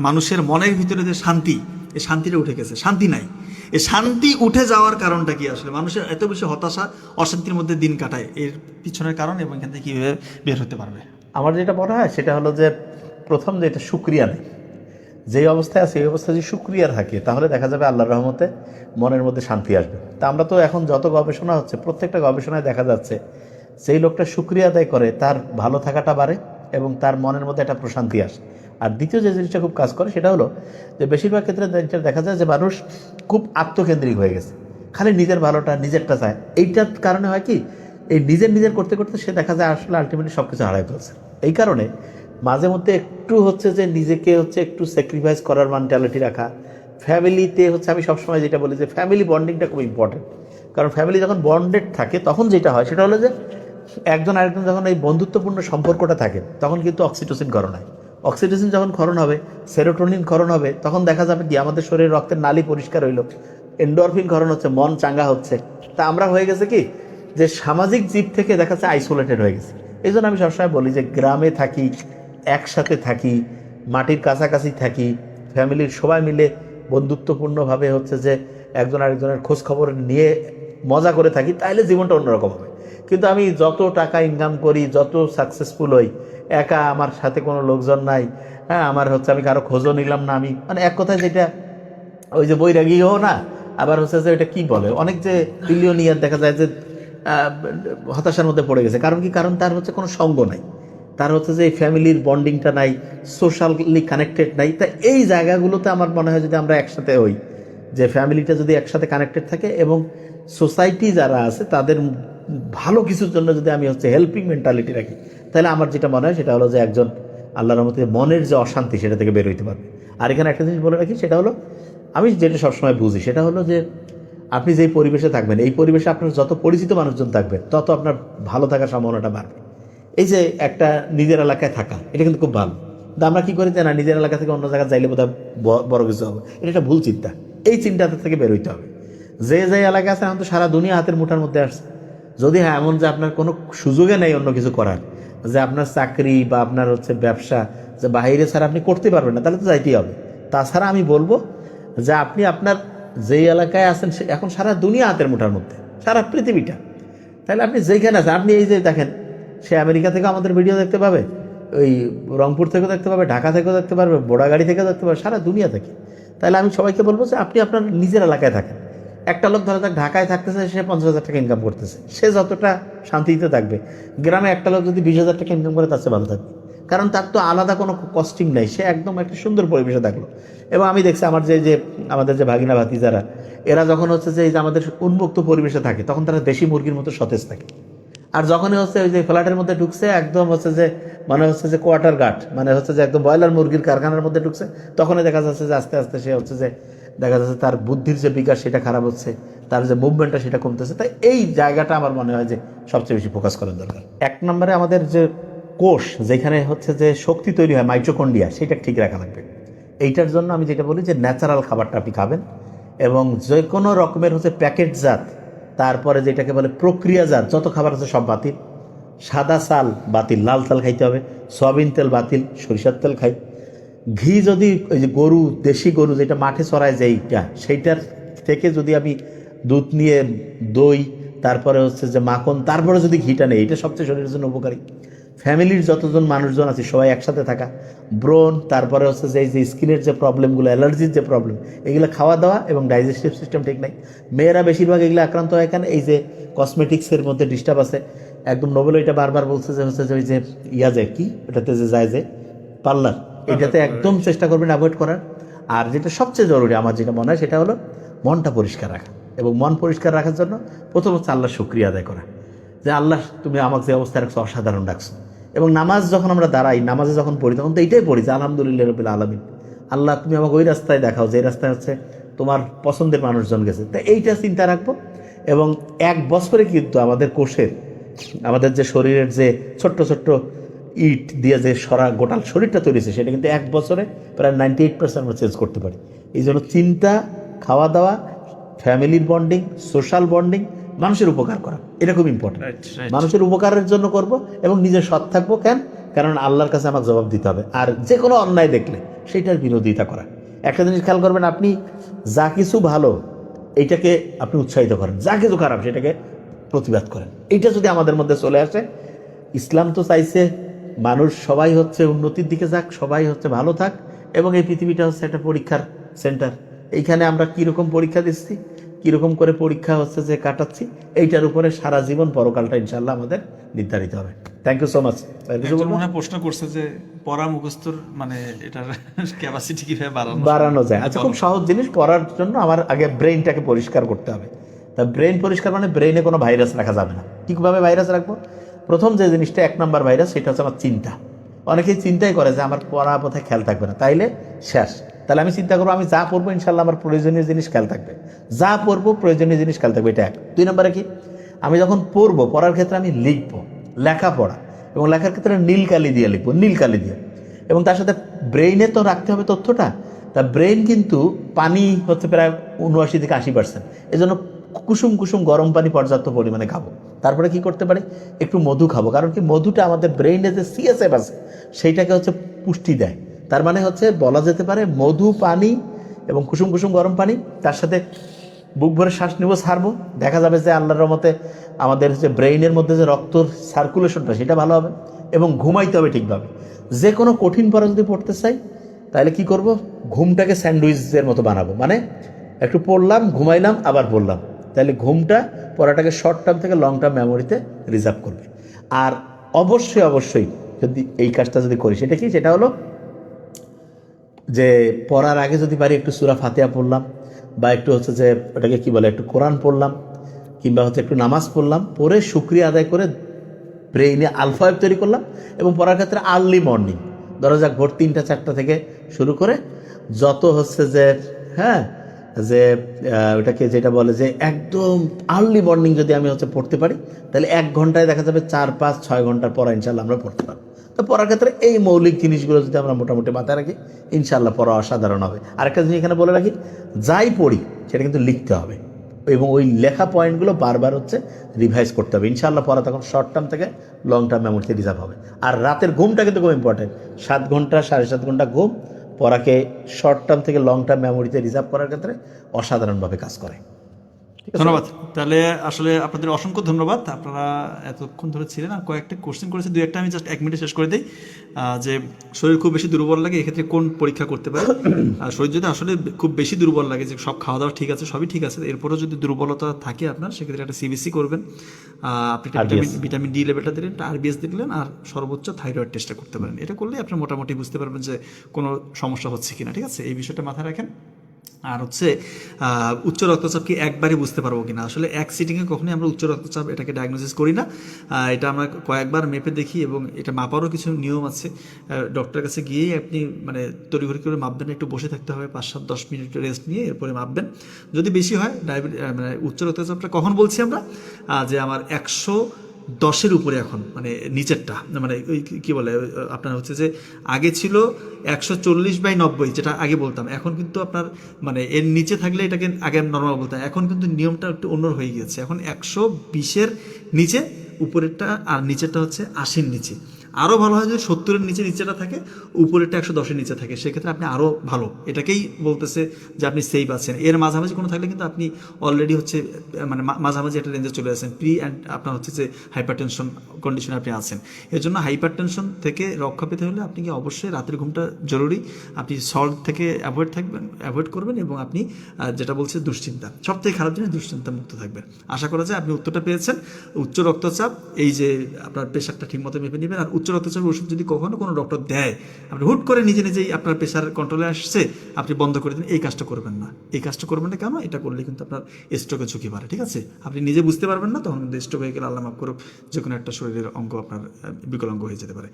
মানুষের মনের ভিতরে যে শান্তি, এই শান্তিটা উঠে গেছে, শান্তি নাই। এই শান্তি উঠে যাওয়ার কারণটা কি? আসলে মানুষের এত বেশি হতাশা, অশান্তির মধ্যে দিন কাটায়, এর পিছনের কারণ এবং এখান থেকে কীভাবে বের হতে পারবে? আমার যেটা মনে হয় সেটা হলো যে প্রথম যে এটা শুক্রিয়া নেই, যেই অবস্থায় আছে এই অবস্থায় যদি শুক্রিয়া থাকে তাহলে দেখা যাবে আল্লাহর রহমতে মনের মধ্যে শান্তি আসবে। তা আমরা তো এখন যত গবেষণা হচ্ছে প্রত্যেকটা গবেষণায় দেখা যাচ্ছে সেই লোকটা শুক্রিয়া আদায় করে তার ভালো থাকাটা বাড়ে এবং তার মনের মধ্যে একটা প্রশান্তি আসে। আর দ্বিতীয় যে জিনিসটা খুব কাজ করে সেটা হলো যে বেশিরভাগ ক্ষেত্রে যেটা দেখা যায় যে মানুষ খুব আত্মকেন্দ্রিক হয়ে গেছে, খালি নিজের ভালোটা নিজেরটা চায়। এইটার কারণে হয় কি, এই নিজের করতে করতে সে দেখা যায় আসলে আলটিমেটলি সব কিছু হারাই ফেলছে। এই কারণে মাঝে মধ্যে একটু হচ্ছে যে নিজেকে হচ্ছে একটু স্যাক্রিফাইস করার মেন্টালিটি রাখা। ফ্যামিলিতে হচ্ছে আমি সবসময় যেটা বলি যে ফ্যামিলি বন্ডিংটা খুব ইম্পর্টেন্ট। কারণ ফ্যামিলি যখন বন্ডেড থাকে তখন যেটা হয় সেটা হলো যে একজন আরেকজন যখন এই বন্ধুত্বপূর্ণ সম্পর্কটা থাকে তখন কিন্তু অক্সিটোসিন ক্ষরণ হয়। অক্সিটোসিন যখন ক্ষরণ হবে, সেরোটোনিন ক্ষরণ হবে, তখন দেখা যাবে কি আমাদের শরীরের রক্তের নালী পরিষ্কার হইলো, এন্ডোরফিন ক্ষরণ হচ্ছে, মন চাঙ্গা হচ্ছে। তা আমরা হয়ে গেছে কি যে সামাজিক জীব থেকে দেখা যাচ্ছে আইসোলেটেড হয়ে গেছে। এই জন্য আমি সবসময় বলি যে গ্রামে থাকি, একসাথে থাকি, মাটির কাছাকাছি থাকি, ফ্যামিলির সবাই মিলে বন্ধুত্বপূর্ণভাবে হচ্ছে যে একজন আরেকজনের খোঁজ খবর নিয়ে মজা করে থাকি, তাইলে জীবনটা অন্যরকম হবে। কিন্তু আমি যত টাকা ইনকাম করি, যত সাকসেসফুল হই, একা, আমার সাথে কোনো লোকজন নাই, হ্যাঁ, আমার হচ্ছে আমি কারো খোঁজও নিলাম না, আমি মানে এক কথায় যেটা ওই যে বৈরাগীও না, আবার হচ্ছে যে এটা কি বলে, অনেক যে বিলিয়নিয়ার দেখা যায় যে হতাশার মধ্যে পড়ে গেছে। কারণ কি? কারণ তার হচ্ছে কোনো সঙ্গ নাই, তার হচ্ছে যে এই ফ্যামিলির বন্ডিংটা নাই, সোশ্যালি কানেক্টেড নাই। তা এই জায়গাগুলোতে আমার মনে হয় যদি আমরা একসাথে হই, যে ফ্যামিলিটা যদি একসাথে কানেক্টেড থাকে এবং সোসাইটি যারা আছে তাদের ভালো কিছুর জন্য যদি আমি হচ্ছে হেল্পিং মেন্টালিটি রাখি, তাহলে আমার যেটা মনে হয় সেটা হলো যে একজন আল্লাহর রহমতে মনের যে অশান্তি সেটা থেকে বের হইতে পারবে। আর এখানে একটা জিনিস বলে রাখি, সেটা হলো আমি যেটা সবসময় বুঝি সেটা হলো যে আপনি যেই পরিবেশে থাকবেন, এই পরিবেশে আপনার যত পরিচিত মানুষজন থাকবে তত আপনার ভালো থাকার সম্ভাবনাটা বাড়বে। এই যে একটা নিজের এলাকায় থাকা, এটা কিন্তু খুব ভালো। কিন্তু আমরা কি করি যে না, নিজের এলাকা থেকে অন্য জায়গায় যাইলে বোধহয় বড় কিছু হবে, এটা একটা ভুল চিন্তা। এই চিন্তাটা থেকে বের হইতে হবে। যে এলাকা আছে এখন তো সারা দুনিয়া হাতের মুঠার মধ্যে আসছে। যদি হ্যাঁ এমন যে আপনার কোনো সুযোগে নেই অন্য কিছু করার, যে আপনার চাকরি বা আপনার হচ্ছে ব্যবসা যে বাইরে ছাড়া আপনি করতে পারবেন না, তাহলে তো যাইতেই হবে। তাছাড়া আমি বলবো যে আপনি আপনার যেই এলাকায় আছেন এখন সারা দুনিয়া হাতের মুঠার মধ্যে, সারা পৃথিবীটা। তাহলে আপনি যেখানে আছেন, আপনি এই যে দেখেন, সে আমেরিকা থেকে আমাদের ভিডিও দেখতে পাবে, ওই রংপুর থেকেও দেখতে পাবে, ঢাকা থেকেও দেখতে পারবে, বোড়াগাড়ি থেকেও দেখতে পাবে, সারা দুনিয়া থেকে। তাহলে আমি সবাইকে বলবো যে আপনি আপনার নিজের এলাকায় থাকেন। একটা লোক ধরো যাক ঢাকায় থাকতেছে, সে 50,000 টাকা ইনকাম করতেছে, সে যতটা শান্তিতে থাকবে, গ্রামে একটা লোক যদি 20,000 টাকা ইনকাম করে তার চেয়ে ভালো থাকবে। কারণ তার তো আলাদা কোনো কস্টিং নেই, সে একদম একটা সুন্দর পরিবেশে থাকলো। এবং আমি দেখছি আমার যে আমাদের যে ভাগিনা ভাতিজারা, এরা যখন হচ্ছে যে এই যে আমাদের উন্মুক্ত পরিবেশে থাকে তখন তারা দেশি মুরগির মতো সতেজ থাকে। আর যখনই হচ্ছে ওই যে ফ্ল্যাটের মধ্যে ঢুকছে, একদম হচ্ছে যে মানে হচ্ছে যে কোয়ার্টার গার্ড, মানে হচ্ছে যে একদম ব্রয়লার মুরগির কারখানার মধ্যে ঢুকছে, তখনই দেখা যাচ্ছে যে আস্তে আস্তে সে হচ্ছে যে দেখা যাচ্ছে তার বুদ্ধির যে বিকাশ সেটা খারাপ হচ্ছে, তার যে মুভমেন্টটা সেটা কমতেছে। তাই এই জায়গাটা আমার মনে হয় যে সবচেয়ে বেশি ফোকাস করার দরকার। এক নম্বরে আমাদের যে কোষ, যেখানে হচ্ছে যে শক্তি তৈরি হয়, মাইটোকন্ড্রিয়া, সেটা ঠিক রাখা লাগবে। এইটার জন্য আমি যেটা বলি যে ন্যাচারাল খাবারটা আপনি খাবেন, এবং যে কোনো রকমের হচ্ছে প্যাকেটজাত, তারপরে যেটাকে বলে প্রক্রিয়াজাত যত খাবার আছে সব বাতিল। সাদা চাল বাতিল, লাল চাল খাইতে হবে। সয়াবিন তেল বাতিল, সরিষার তেল খাই। ঘি যদি ওই যে গরু, দেশি গরু যেটা মাঠে চড়ায় যেইটা, সেইটার থেকে যদি আমি দুধ নিয়ে দই, তারপরে হচ্ছে যে মাখন, তারপরে যদি ঘিটা নেই, এটা সবচেয়ে শরীরের জন্য উপকারী। ফ্যামিলির যতজন মানুষজন আছে সবাই একসাথে থাকা, ব্রণ, তারপরে হচ্ছে যে এই যে স্কিনের যে প্রবলেমগুলো, অ্যালার্জির যে প্রবলেম, এগুলো খাওয়া দাওয়া এবং ডাইজেস্টিভ সিস্টেম ঠিক নাই। মেয়েরা বেশিরভাগ এগুলো আক্রান্ত হয়। এখানে এই যে কসমেটিক্সের মধ্যে ডিস্টার্ব আছে। একদম নোবেল এটা বারবার বলছে যে হচ্ছে যে ওই যে যে কি ওটাতে যে যায় যে পার্লার, এটাতে একদম চেষ্টা করবেন অ্যাভয়েড করার। আর যেটা সবচেয়ে জরুরি আমার যেটা মনে হয় সেটা হলো মনটা পরিষ্কার রাখা। এবং মন পরিষ্কার রাখার জন্য প্রথম হচ্ছে আল্লাহর শুকরিয়া আদায় করা, যে আল্লাহ তুমি আমাকে যে অবস্থায় রাখছো অসাধারণ রাখছো। এবং নামাজ যখন আমরা দাঁড়াই, নামাজে যখন পড়ি, তখন তো এইটাই পড়ি যে আলহামদুলিল্লাহ রাব্বিল আলামিন, আল্লাহ তুমি আমাকে ওই রাস্তায় দেখাও যে রাস্তায় হচ্ছে তোমার পছন্দের মানুষজন গেছে। তাই এইটা চিন্তা রাখবো। এবং 1 বছরে কিন্তু আমাদের কোষের, আমাদের যে শরীরের যে ছোট্ট ছোট্ট ইট দিয়ে যে গোটাল শরীরটা তৈরি হয়েছে, সেটা কিন্তু 1 বছরে প্রায় 98% আমরা চেঞ্জ করতে পারি। এই জন্য চিন্তা, খাওয়া দাওয়া, ফ্যামিলির বন্ডিং, সোশ্যাল বন্ডিং, মানুষের উপকার করা, এটা খুব ইম্পর্টেন্ট। মানুষের উপকারের জন্য করব এবং নিজে সৎ থাকবো। কেন? কারণ আল্লাহর কাছে আমার জবাব দিতে হবে। আর যে কোনো অন্যায় দেখলে সেইটার বিরোধিতা করা। একটা জিনিস খেয়াল করবেন, আপনি যা কিছু ভালো এইটাকে আপনি উৎসাহিত করেন, যা কিছু খারাপ সেটাকে প্রতিবাদ করেন। এইটা যদি আমাদের মধ্যে চলে আসে, ইসলাম তো চাইছে মানুষ সবাই হচ্ছে উন্নতির দিকে যাক, সবাই হচ্ছে ভালো থাক, এবং এই পৃথিবীটা হচ্ছে একটা পরীক্ষার সেন্টার। এইখানে আমরা কীরকম পরীক্ষা দিচ্ছি, কীরকম করে পরীক্ষা হচ্ছে যে কাটাচ্ছি, এইটার উপরে সারা জীবন পরকালটা ইনশাল্লাহ আমাদের নির্ধারিত হবে। Thank you so much. একজন মনে হয় প্রশ্ন করছে যে পড়া মুখস্থর মানে এটার ক্যাপাসিটি কিভাবে বাড়ানো যায়। আচ্ছা, খুব সহজ জিনিস। পড়ার জন্য আমার আগে ব্রেইনটাকে পরিষ্কার করতে হবে। তা ব্রেইন পরিষ্কার মানে ব্রেইনে কোনো ভাইরাস রাখা যাবে না। কীভাবে ভাইরাস রাখবো? প্রথম যে জিনিসটা, 1 নম্বর ভাইরাস, সেটা হচ্ছে আমার চিন্তা। অনেকেই চিন্তাই করে যে আমার পড়া পথে খেয়াল থাকবে না, তাইলে শেষ। তাহলে আমি চিন্তা করবো আমি যা পড়বো ইনশাল্লাহ আমার প্রয়োজনীয় জিনিস খেয়াল থাকবে, যা পড়বো প্রয়োজনীয় জিনিস খেয়াল থাকবে, এটা 1। 2 নম্বরে কি, আমি যখন পড়বো, পড়ার ক্ষেত্রে আমি লিখবো, লেখাপড়া, এবং লেখার ক্ষেত্রে নীল কালি দিয়ে লিখবো, নীল কালি দিয়ে। এবং তার সাথে ব্রেইনে তো রাখতে হবে তথ্যটা। তা ব্রেইন কিন্তু পানি হচ্ছে প্রায় 79 থেকে 80%। এই জন্য কুসুম কুসুম গরম পানি পর্যাপ্ত পরিমাণে খাবো। তারপরে কি করতে পারি, একটু মধু খাবো, কারণ কি মধুটা আমাদের ব্রেইনে যে সিএসএফ আছে সেইটাকে হচ্ছে পুষ্টি দেয়। তার মানে হচ্ছে বলা যেতে পারে মধু, পানি এবং কুসুম কুসুম গরম পানি, তার সাথে বুক ভরে শ্বাস নিব, ছাড়বো, দেখা যাবে যে আল্লাহর রহমতে আমাদের যে ব্রেইনের মধ্যে যে রক্তর সার্কুলেশনটা সেটা ভালো হবে। এবং ঘুমাইতে হবে ঠিকভাবে। যে কোনো কঠিন পড়া যদি পড়তে চাই তাহলে কি করব, ঘুমটাকে স্যান্ডউইচের মতো বানাবো। মানে একটু পড়লাম, ঘুমাইলাম, আবার পড়লাম, তাহলে ঘুমটা পড়াটাকে শর্ট টার্ম থেকে লং টার্ম মেমোরিতে রিজার্ভ করবে। আর অবশ্যই অবশ্যই যদি এই কাজটা যদি করি, সেটা কি, সেটা হলো যে পড়ার আগে যদি পারি একটু সূরা ফাতিহা পড়লাম, বা একটু হচ্ছে যে ওটাকে কি বলে, একটু কোরআন পড়লাম, কিংবা হচ্ছে একটু নামাজ পড়লাম, পড়ে শুকরিয়া আদায় করে ব্রেইনে আলফাবেট তৈরি করলাম। এবং পড়ার ক্ষেত্রে আর্লি মর্নিং, ধরো যাক ভোর 3টা 4টা থেকে শুরু করে যত হচ্ছে যে যে ওটাকে যেটা বলে যে একদম আর্লি মর্নিং যদি আমি হচ্ছে পড়তে পারি, তাহলে 1 ঘন্টায় দেখা যাবে 4, 5, 6 ঘন্টার পড়া ইনশাল্লাহ আমরা পড়তে পারবো। তো পড়ার ক্ষেত্রে এই মৌলিক জিনিসগুলো যদি আমরা মোটামুটি মাথায় রাখি, ইনশাল্লাহ পড়া অসাধারণ হবে। আরেকটা জিনিস এখানে বলে রাখি, যাই পড়ি সেটা কিন্তু লিখতে হবে, এবং ওই লেখা পয়েন্টগুলো বারবার হচ্ছে রিভাইজ করতে হবে। ইনশাআল্লাহ পড়া তখন শর্ট টার্ম থেকে লং টার্ম মেমোরিতে রিজার্ভ হবে। আর রাতের ঘুমটা কিন্তু খুব ইম্পর্টেন্ট। 7 ঘন্টা 7.5 ঘন্টা ঘুম পড়াকে শর্ট টার্ম থেকে লং টার্ম মেমোরিতে রিজার্ভ করার ক্ষেত্রে অসাধারণভাবে কাজ করে। ধন্যবাদ। তাহলে আসলে আপনাদের অসংখ্য ধন্যবাদ, আপনারা এতক্ষণ ধরে ছিলেন। আর কয়েকটা কোশ্চেন করেছে, 2-1টা আমি জাস্ট 1 মিনিটে শেষ করে দিই। যে শরীর খুব বেশি দুর্বল লাগে, এক্ষেত্রে কোন পরীক্ষা করতে পারে? শরীর যদি আসলে খুব বেশি দুর্বল লাগে, যে সব খাওয়া দাওয়া ঠিক আছে, সবই ঠিক আছে, এরপরও যদি দুর্বলতা থাকে আপনার, সেক্ষেত্রে একটা সিবিসি করবেন, আপনি ভিটামিন ডি লেভেলটা দিলেন, আরবিএস দেখলেন, আর সর্বোচ্চ থাইরয়েড টেস্টটা করতে পারেন। এটা করলে আপনি মোটামুটি বুঝতে পারবেন যে কোনো সমস্যা হচ্ছে কিনা। ঠিক আছে, এই বিষয়টা মাথায় রাখেন। আর হচ্ছে উচ্চ রক্তচাপ কি একবারই বুঝতে পারবো কিনা? আসলে এক সিটিংয়ে কখনোই আমরা উচ্চ রক্তচাপ এটাকে ডায়াগনোসিস করি না। এটা আমরা কয়েকবার মেপে দেখি, এবং এটা মাপারও কিছু নিয়ম আছে। ডক্টরের কাছে গিয়েই আপনি মানে তড়িঘড়ি করে মাপবেন, একটু বসে থাকতে হবে, 5-7-10 মিনিট রেস্ট নিয়ে এরপরে মাপবেন। যদি বেশি হয় মানে উচ্চ রক্তচাপটা কখন বলছি আমরা, যে আমার 110-এর উপরে, এখন মানে নিচেরটা, মানে ওই কী বলে আপনার হচ্ছে যে আগে ছিল 140/90, যেটা আগে বলতাম, এখন কিন্তু আপনার মানে এর নিচে থাকলে এটাকে আগে নর্মাল বলতাম, এখন কিন্তু নিয়মটা একটু অন্য হয়ে গিয়েছে। এখন 120-এর নিচে উপরেরটা, আর নিচেরটা হচ্ছে 80-এর নিচে। আরও ভালো হয় যদি 70-এর নিচে নিচেটা থাকে, উপরেরটা 110-এর নিচে থাকে, সেক্ষেত্রে আপনি আরও ভালো। এটাকেই বলতেছে যে আপনি সেফ আছেন। এর মাঝামাঝি কোনো থাকলে কিন্তু আপনি অলরেডি হচ্ছে মানে মাঝামাঝি একটা রেঞ্জে চলে আসেন, প্রি অ্যান্ড আপনার হচ্ছে যে হাইপারটেনশন কন্ডিশনে আপনি আছেন। এর জন্য হাইপারটেনশন থেকে রক্ষা পেতে হলে আপনি কি অবশ্যই রাতের ঘুমটা জরুরি। আপনি সল্ট থেকে অ্যাভয়েড করবেন, এবং আপনি যেটা বলছে দুশ্চিন্তা, সবথেকে খারাপ জিনিস দুশ্চিন্তা মুক্ত থাকবেন। আশা করা যায় আপনি উত্তরটা পেয়েছেন। উচ্চ রক্তচাপ, এই যে আপনার প্রেশারটা ঠিকমতো মেপে নেবেন। আর উচ্চ রক্তচাপের ওষুধ যদি কখনো কোনো ডক্টর দেয়, আপনি হুট করে নিজেই আপনার প্রেশার কন্ট্রোলে আসছে, আপনি বন্ধ করে দিন, এই কাজটা করবেন না। এই কাজটা করবেন না কেন? এটা করলে কিন্তু আপনার স্ট্রোকের ঝুঁকি বাড়ে। ঠিক আছে, আপনি নিজে বুঝতে পারবেন না, তখন কিন্তু স্ট্রোক হয়ে গেলে আল্লাহ মাফ করুক যে কোনো একটা শরীরের অঙ্গ আপনার বিকলাঙ্গ হয়ে যেতে পারে।